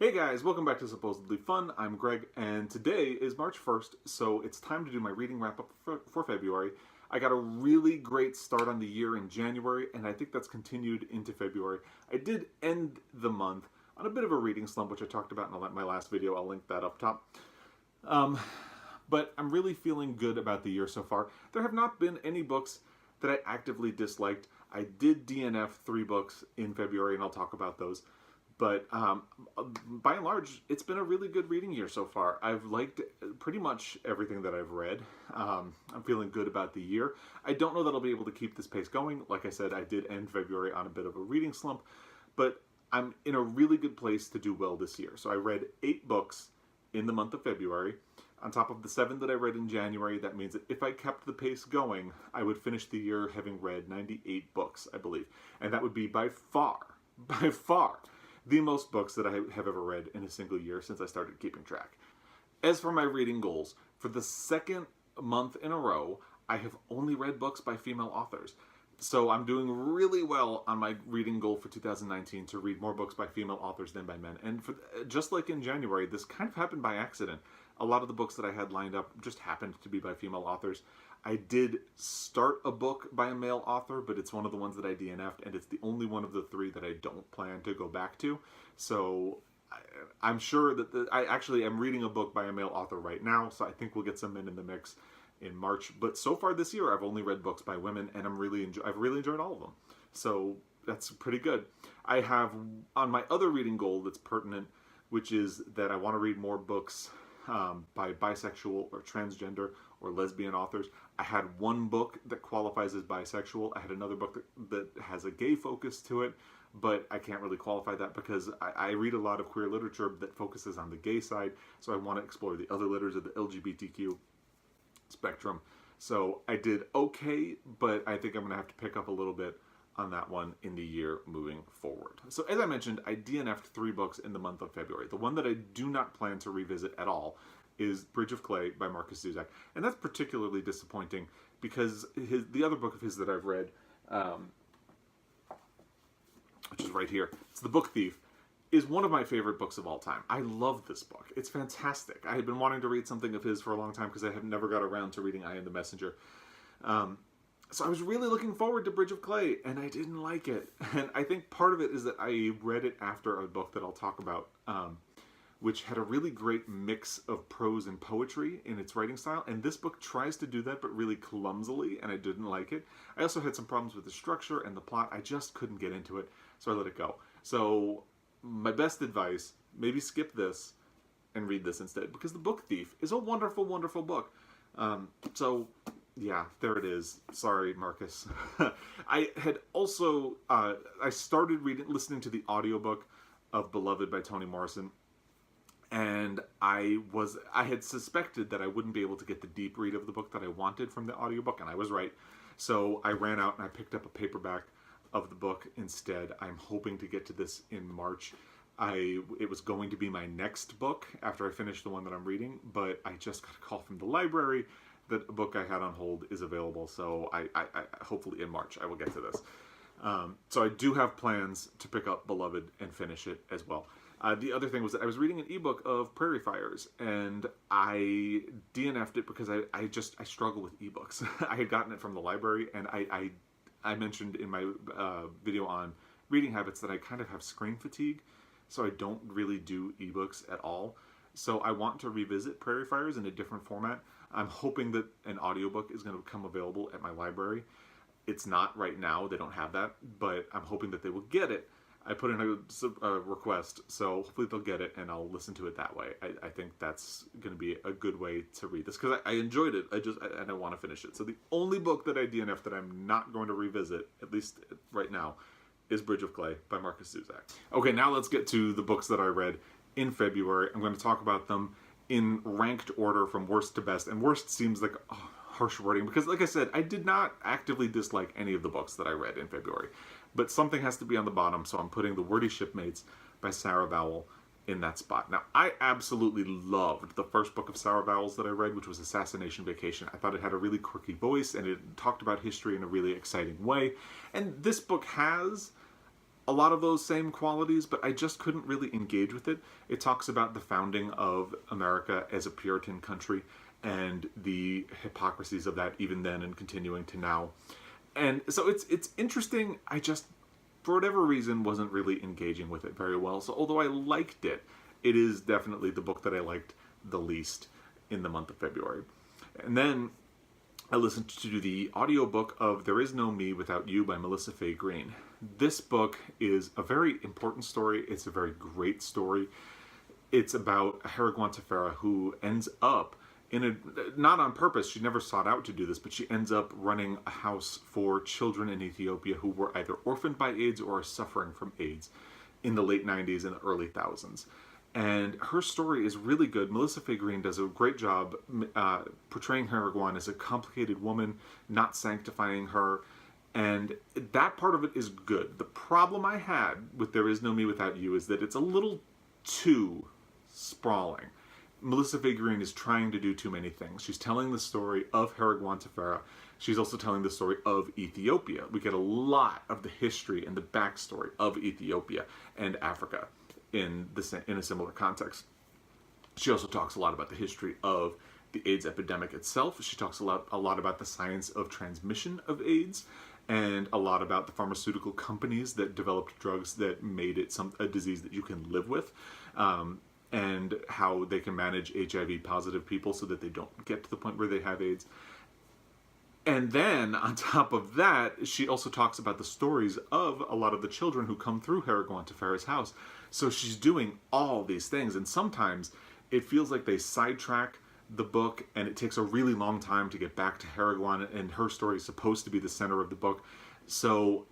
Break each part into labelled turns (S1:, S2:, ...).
S1: Hey guys, welcome back to Supposedly Fun. I'm Greg, and today is March 1st, so it's time to do my reading wrap-up for February. I got a really great start on the year in January, and I think that's continued into February. I did end the month on a bit of a reading slump, which I talked about in my last video. I'll link that up top. But I'm really feeling good about the year so far. There have not been any books that I actively disliked. I did DNF 3 books in February, and I'll talk about those. But by and large, it's been a really good reading year so far. I've liked pretty much everything that I've read. I'm feeling good about the year. I don't know that I'll be able to keep this pace going. Like I said, I did end February on a bit of a reading slump, but I'm in a really good place to do well this year. So I read 8 books in the month of February. On top of the 7 that I read in January, that means that if I kept the pace going, I would finish the year having read 98 books, I believe. And that would be by far, the most books that I have ever read in a single year since I started keeping track. As for my reading goals, for the second month in a row, I have only read books by female authors. So I'm doing really well on my reading goal for 2019 to read more books by female authors than by men. And just like in January, this kind of happened by accident. A lot of the books that I had lined up just happened to be by female authors. I did start a book by a male author, but it's one of the ones that I DNF'd, and it's the only one of the 3 that I don't plan to go back to. So I'm sure that I actually am reading a book by a male author right now, so I think we'll get some men in the mix in March. But so far this year, I've only read books by women, and I've really enjoyed all of them. So that's pretty good. I have on my other reading goal that's pertinent, which is that I want to read more books by bisexual or transgender or lesbian authors. I had one book that qualifies as bisexual. I had another book that has a gay focus to it, but I can't really qualify that because I read a lot of queer literature that focuses on the gay side, so I want to explore the other letters of the LGBTQ spectrum. So I did okay, but I think I'm going to have to pick up a little bit on that one in the year moving forward. So as I mentioned, I DNF'd 3 books in the month of February. The one that I do not plan to revisit at all is Bridge of Clay by Marcus Zusak. And that's particularly disappointing because the other book of his that I've read, which is right here, it's The Book Thief, is one of my favorite books of all time. I love this book. It's fantastic. I had been wanting to read something of his for a long time because I have never got around to reading I Am the Messenger. So I was really looking forward to Bridge of Clay, and I didn't like it. And I think part of it is that I read it after a book that I'll talk about, which had a really great mix of prose and poetry in its writing style. And this book tries to do that, but really clumsily, and I didn't like it. I also had some problems with the structure and the plot. I just couldn't get into it, so I let it go. So my best advice, maybe skip this and read this instead, because The Book Thief is a wonderful, wonderful book. So yeah, there it is. Sorry, Marcus. I had also, I started listening to the audiobook of Beloved by Toni Morrison, and I had suspected that I wouldn't be able to get the deep read of the book that I wanted from the audiobook, and I was right. So I ran out and I picked up a paperback of the book instead. I'm hoping to get to this in March. It was going to be my next book after I finished the one that I'm reading, but I just got a call from the library that a book I had on hold is available, so I hopefully in March I will get to this. So I do have plans to pick up Beloved and finish it as well. The other thing was that I was reading an ebook of Prairie Fires, and I DNF'd it because I struggle with ebooks. I had gotten it from the library, and I mentioned in my video on reading habits that I kind of have screen fatigue, so I don't really do ebooks at all. So I want to revisit Prairie Fires in a different format. I'm hoping that an audiobook is going to become available at my library. It's not right now, they don't have that, but I'm hoping that they will get it. I put in a request, so hopefully they'll get it and I'll listen to it that way. I think that's going to be a good way to read this because I enjoyed it, and I want to finish it. So the only book that I DNF'd that I'm not going to revisit, at least right now, is Bridge of Clay by Marcus Zusak. Okay, now let's get to the books that I read in February. I'm going to talk about them in ranked order from worst to best, and worst seems like harsh wording because, like I said, I did not actively dislike any of the books that I read in February, but something has to be on the bottom, so I'm putting The Wordy Shipmates by Sarah Vowell in that spot. Now, I absolutely loved the first book of Sarah Vowell's that I read, which was Assassination Vacation. I thought it had a really quirky voice, and it talked about history in a really exciting way, and this book has a lot of those same qualities, but I just couldn't really engage with it. It talks about the founding of America as a Puritan country and the hypocrisies of that even then and continuing to now. And so it's interesting. I just, for whatever reason, wasn't really engaging with it very well. So although I liked it, it is definitely the book that I liked the least in the month of February. And then I listened to the audiobook of There Is No Me Without You by Melissa Fay Green. This book is a very important story. It's a very great story. It's about Herigwan Tefera, who ends up in a, not on purpose, she never sought out to do this, but she ends up running a house for children in Ethiopia who were either orphaned by AIDS or are suffering from AIDS in the late 90s and the early thousands. And her story is really good. Melissa Fay Green does a great job portraying Herigwan as a complicated woman, not sanctifying her. And that part of it is good. The problem I had with There Is No Me Without You is that it's a little too sprawling. Melissa Fay Green is trying to do too many things. She's telling the story of Herigwan Tefera. She's also telling the story of Ethiopia. We get a lot of the history and the backstory of Ethiopia and Africa in a similar context. She also talks a lot about the history of the AIDS epidemic itself. She talks a lot about the science of transmission of AIDS, and a lot about the pharmaceutical companies that developed drugs that made it a disease that you can live with, and how they can manage HIV positive people so that they don't get to the point where they have AIDS. And then, on top of that, she also talks about the stories of a lot of the children who come through Herigwan Tefera's house. So she's doing all these things, and sometimes it feels like they sidetrack the book, and it takes a really long time to get back to Herigwan, and her story is supposed to be the center of the book. So,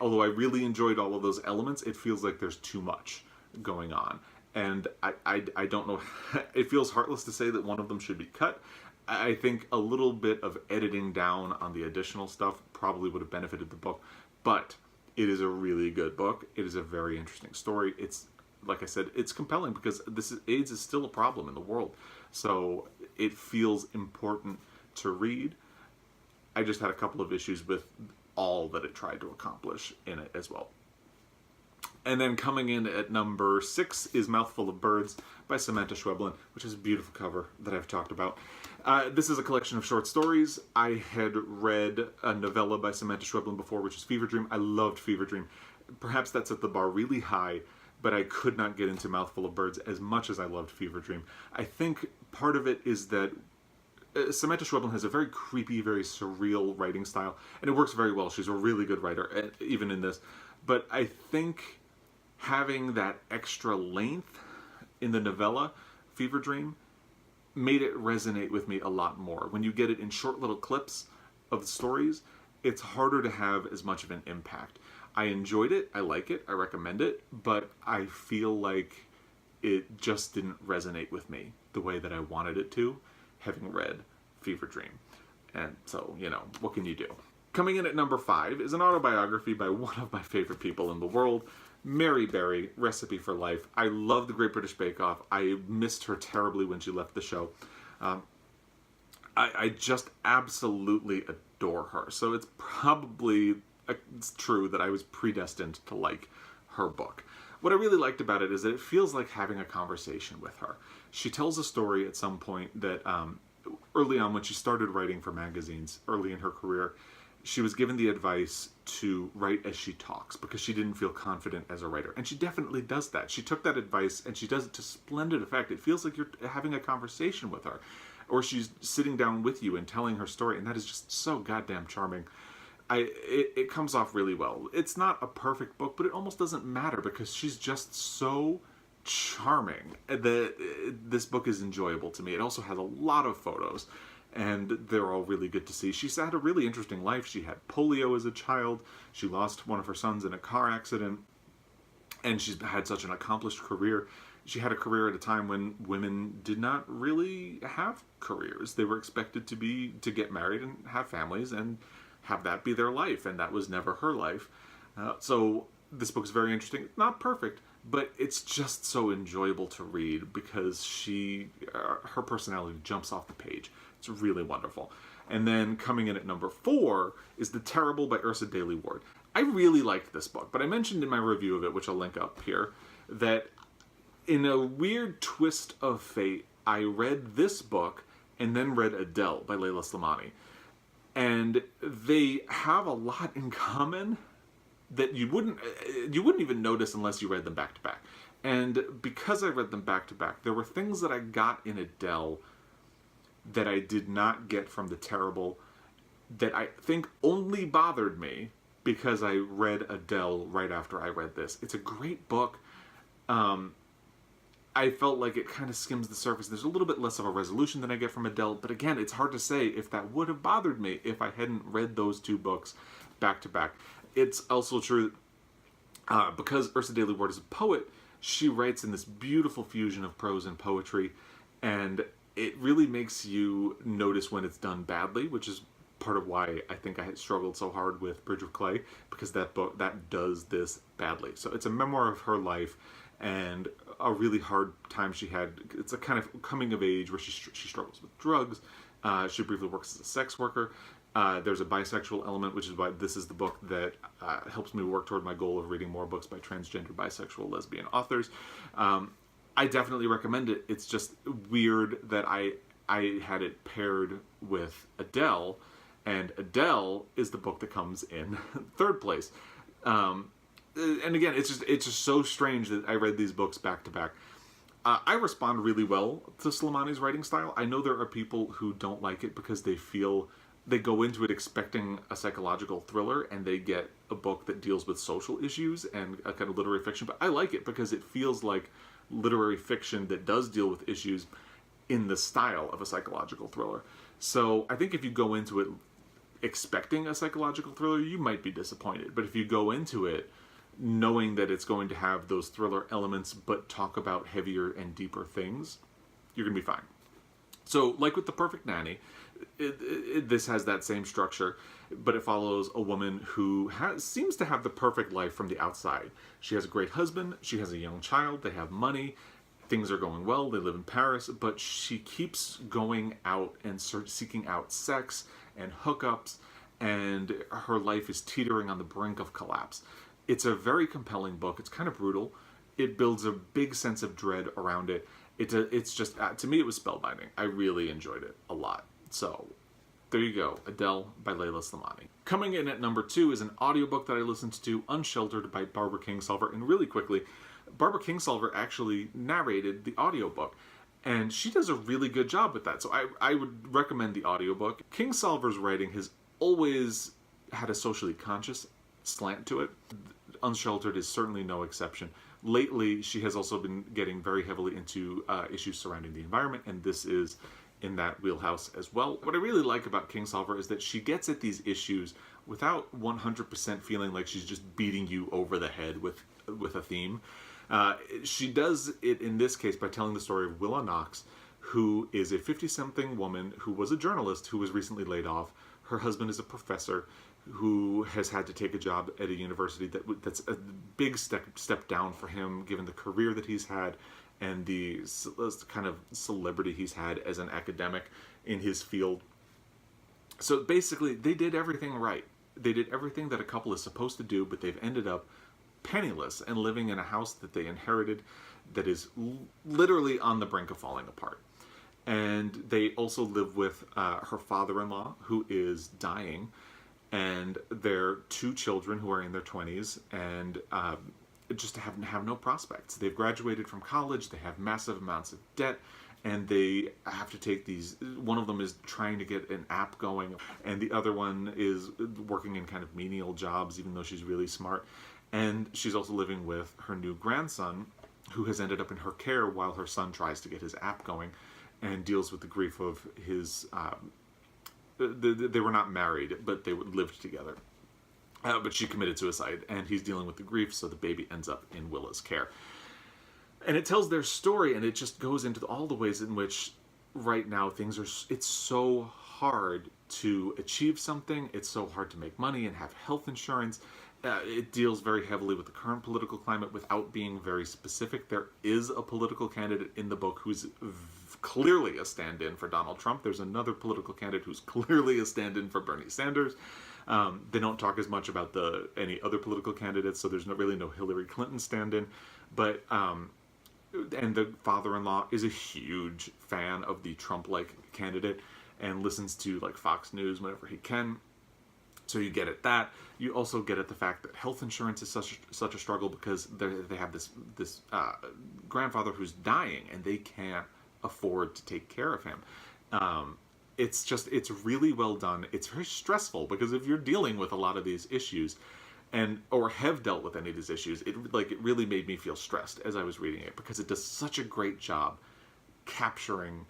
S1: although I really enjoyed all of those elements, it feels like there's too much going on. And I don't know, it feels heartless to say that one of them should be cut. I think a little bit of editing down on the additional stuff probably would have benefited the book, but it is a really good book. It is a very interesting story. It's, like I said, it's compelling because AIDS is still a problem in the world. So it feels important to read. I just had a couple of issues with all that it tried to accomplish in it as well. And then coming in at number 6 is Mouthful of Birds by Samantha Schweblin, which is a beautiful cover that I've talked about. This is a collection of short stories. I had read a novella by Samantha Schweblin before, which is Fever Dream. I loved Fever Dream. Perhaps that set the bar really high, but I could not get into Mouthful of Birds as much as I loved Fever Dream. I think part of it is that Samantha Schweblin has a very creepy, very surreal writing style, and it works very well. She's a really good writer, even in this. But I think having that extra length in the novella, Fever Dream, made it resonate with me a lot more. When you get it in short little clips of the stories, it's harder to have as much of an impact. I enjoyed it, I like it, I recommend it, but I feel like it just didn't resonate with me the way that I wanted it to, having read Fever Dream. And so, what can you do? Coming in at number 5 is an autobiography by one of my favorite people in the world, Mary Berry, Recipe for Life. I love the Great British Bake Off. I missed her terribly when she left the show. I just absolutely adore her. So it's probably true that I was predestined to like her book. What I really liked about it is that it feels like having a conversation with her. She tells a story at some point that early on when she started writing for magazines, early in her career, she was given the advice to write as she talks because she didn't feel confident as a writer. And she definitely does that. She took that advice and she does it to splendid effect. It feels like you're having a conversation with her, or she's sitting down with you and telling her story, and that is just so goddamn charming. It comes off really well. It's not a perfect book, but it almost doesn't matter because she's just so charming that this book is enjoyable to me. It also has a lot of photos, and they're all really good to see. She's had a really interesting life. She had polio as a child. She lost one of her sons in a car accident, and she's had such an accomplished career. She had a career at a time when women did not really have careers. They were expected to get married and have families and have that be their life, and that was never her life. So this book is very interesting. Not perfect, but it's just so enjoyable to read because her personality jumps off the page. It's really wonderful. And then coming in at number 4 is The Terrible by Ursa Daly Ward. I really liked this book, but I mentioned in my review of it, which I'll link up here, that in a weird twist of fate, I read this book and then read Adele by Leila Slimani. And they have a lot in common that you wouldn't even notice unless you read them back to back. And because I read them back to back, there were things that I got in Adele that I did not get from The Terrible, that I think only bothered me because I read Adele right after I read this. It's a great book. I felt like it kind of skims the surface. There's a little bit less of a resolution than I get from Adele, but again, it's hard to say if that would have bothered me if I hadn't read those two books back to back. It's also true because Ursula Daly Ward is a poet, she writes in this beautiful fusion of prose and poetry, and it really makes you notice when it's done badly, which is part of why I think I had struggled so hard with Bridge of Clay, because that book, that does this badly. So it's a memoir of her life and a really hard time she had. It's a kind of coming of age where she struggles with drugs. She briefly works as a sex worker. There's a bisexual element, which is why this is the book that helps me work toward my goal of reading more books by transgender, bisexual, lesbian authors. I definitely recommend it. It's just weird that I had it paired with Adele, and Adele is the book that comes in third place. And again, it's just so strange that I read these books back to back. I respond really well to Slimani's writing style. I know there are people who don't like it because they feel they go into it expecting a psychological thriller and they get a book that deals with social issues and a kind of literary fiction. But I like it because it feels like literary fiction that does deal with issues in the style of a psychological thriller. So I think if you go into it expecting a psychological thriller, you might be disappointed. But if you go into it knowing that it's going to have those thriller elements but talk about heavier and deeper things, you're going to be fine. So, like with The Perfect Nanny, this has that same structure, but it follows a woman who seems to have the perfect life from the outside. She has a great husband, she has a young child, they have money, things are going well, they live in Paris, but she keeps going out and seeking out sex and hookups, and her life is teetering on the brink of collapse. It's a very compelling book. It's kind of brutal. It builds a big sense of dread around it. It's just, to me, it was spellbinding. I really enjoyed it a lot. So, there you go. Adele by Leila Slimani. Coming in at number 2 is an audiobook that I listened to, Unsheltered by Barbara Kingsolver. And really quickly, Barbara Kingsolver actually narrated the audiobook. And she does a really good job with that. So I would recommend the audiobook. Kingsolver's writing has always had a socially conscious slant to it. Unsheltered is certainly no exception. Lately, she has also been getting very heavily into issues surrounding the environment, and this is in that wheelhouse as well. What I really like about Kingsolver is that she gets at these issues without 100% feeling like she's just beating you over the head with a theme. She does it in this case by telling the story of Willa Knox, who is a 50-something woman who was a journalist who was recently laid off. Her husband is a professor who has had to take a job at a university that's a big step down for him, given the career that he's had and the kind of celebrity he's had as an academic in his field. So basically, they did everything right. They did everything that a couple is supposed to do, but they've ended up penniless and living in a house that they inherited that is literally on the brink of falling apart. And they also live with her father-in-law, who is dying, and their 2 children who are in their 20s and just have no prospects. They've graduated from college, they have massive amounts of debt, and they have to take these. One of them is trying to get an app going, and the other one is working in kind of menial jobs, even though she's really smart. And she's also living with her new grandson, who has ended up in her care while her son tries to get his app going and deals with the grief of his... They were not married, but they lived together. But she committed suicide, and he's dealing with the grief, so the baby ends up in Willa's care. And it tells their story, and it just goes into all the ways in which right now it's so hard to achieve something, it's so hard to make money and have health insurance. It deals very heavily with the current political climate without being very specific. There is a political candidate in the book who's clearly a stand-in for Donald Trump. There's another political candidate who's clearly a stand-in for Bernie Sanders. They don't talk as much about any other political candidates, so there's really no Hillary Clinton stand-in. But and the father-in-law is a huge fan of the Trump-like candidate and listens to like Fox News whenever he can. So you get at that. You also get at the fact that health insurance is such a struggle because they have this grandfather who's dying and they can't afford to take care of him. It's really well done. It's very stressful because if you're dealing with a lot of these issues or have dealt with any of these issues, it really made me feel stressed as I was reading it because it does such a great job capturing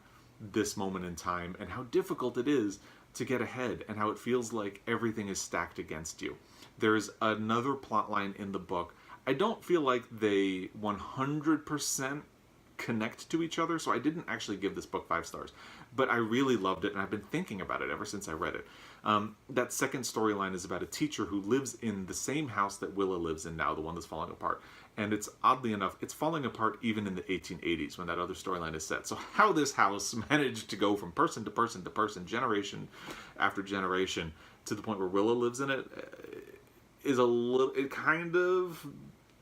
S1: this moment in time and how difficult it is to get ahead and how it feels like everything is stacked against you. There's another plot line in the book. I don't feel like they 100% connect to each other, so I didn't actually give this book 5 stars. But I really loved it, and I've been thinking about it ever since I read it. That second storyline is about a teacher who lives in the same house that Willa lives in now, the one that's falling apart. And it's, oddly enough, it's falling apart even in the 1880s when that other storyline is set. So how this house managed to go from person to person to person, generation after generation, to the point where Willa lives in it, is it kind of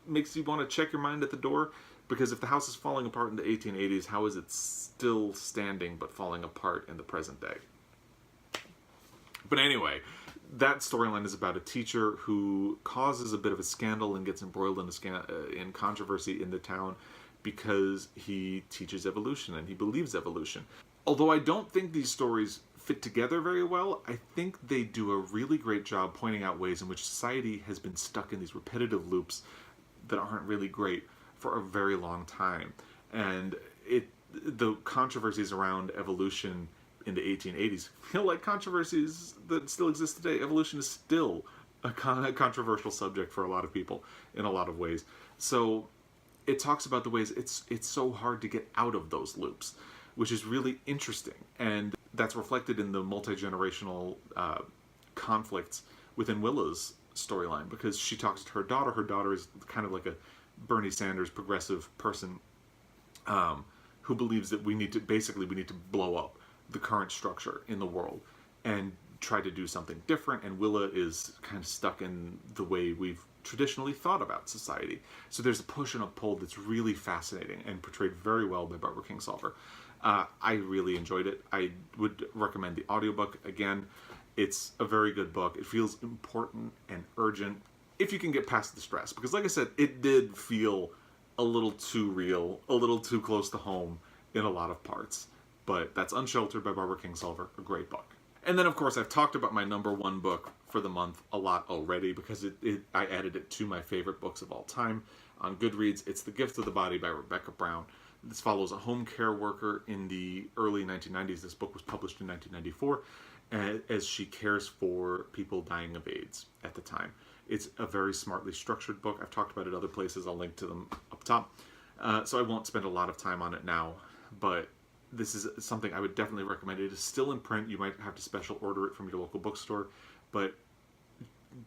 S1: makes you want to check your mind at the door. Because if the house is falling apart in the 1880s, how is it still standing but falling apart in the present day? But anyway, that storyline is about a teacher who causes a bit of a scandal and gets embroiled in controversy in the town because he teaches evolution and he believes evolution. Although I don't think these stories fit together very well, I think they do a really great job pointing out ways in which society has been stuck in these repetitive loops that aren't really great for a very long time. And the controversies around evolution in the 1880s feel like controversies that still exist today. Evolution is still a controversial subject for a lot of people in a lot of ways. So it talks about the ways it's so hard to get out of those loops, which is really interesting. And that's reflected in the multi-generational conflicts within Willa's storyline, because she talks to her daughter. Her daughter is kind of like a Bernie Sanders progressive person who believes that we need to blow up the current structure in the world and try to do something different. And Willa is kind of stuck in the way we've traditionally thought about society. So there's a push and a pull that's really fascinating and portrayed very well by Barbara Kingsolver. I really enjoyed it. I would recommend the audiobook. Again, it's a very good book. It feels important and urgent if you can get past the stress. Because like I said, it did feel a little too real, a little too close to home in a lot of parts. But that's Unsheltered by Barbara Kingsolver, a great book. And then, of course, I've talked about my #1 book for the month a lot already because I added it to my favorite books of all time. On Goodreads, it's The Gift of the Body by Rebecca Brown. This follows a home care worker in the early 1990s. This book was published in 1994 as she cares for people dying of AIDS at the time. It's a very smartly structured book. I've talked about it other places. I'll link to them up top. So I won't spend a lot of time on it now, but this is something I would definitely recommend. It is still in print. You might have to special order it from your local bookstore, but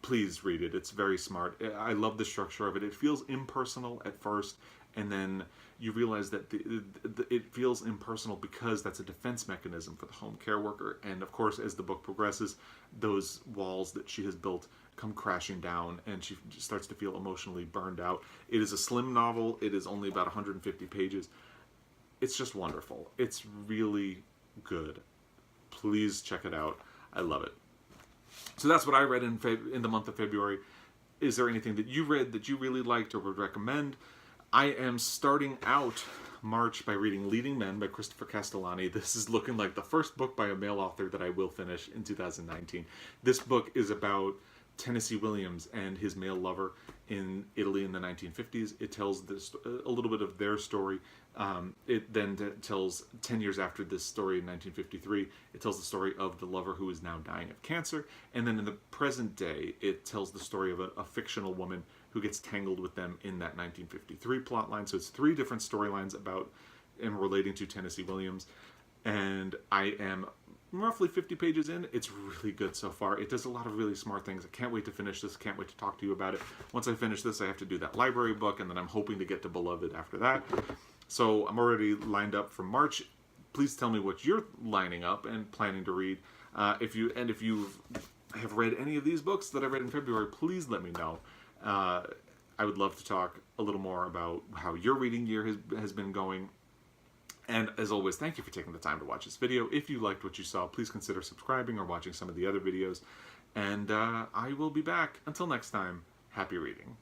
S1: please read it. It's very smart. I love the structure of it. It feels impersonal at first, and then you realize that it feels impersonal because that's a defense mechanism for the home care worker. And of course, as the book progresses, those walls that she has built come crashing down, and she starts to feel emotionally burned out. It is a slim novel. It is only about 150 pages. It's just wonderful. It's really good. Please check it out. I love it. So that's what I read in the month of February. Is there anything that you read that you really liked or would recommend? I am starting out March by reading Leading Men by Christopher Castellani. This is looking like the first book by a male author that I will finish in 2019. This book is about Tennessee Williams and his male lover in Italy in the 1950s. It tells a little bit of their story. It then tells 10 years after this story in 1953, it tells the story of the lover who is now dying of cancer. And then in the present day, it tells the story of a fictional woman who gets tangled with them in that 1953 plotline. So it's 3 different storylines about and relating to Tennessee Williams. And I am roughly 50 pages in. It's really good so far. It does a lot of really smart things. I can't wait to finish this. Can't wait to talk to you about it. Once I finish this, I have to do that library book, and then I'm hoping to get to Beloved after that. So I'm already lined up for March. Please tell me what you're lining up and planning to read. If you have read any of these books that I read in February, please let me know. I would love to talk a little more about how your reading year has been going. And as always, thank you for taking the time to watch this video. If you liked what you saw, please consider subscribing or watching some of the other videos. And I will be back. Until next time, happy reading.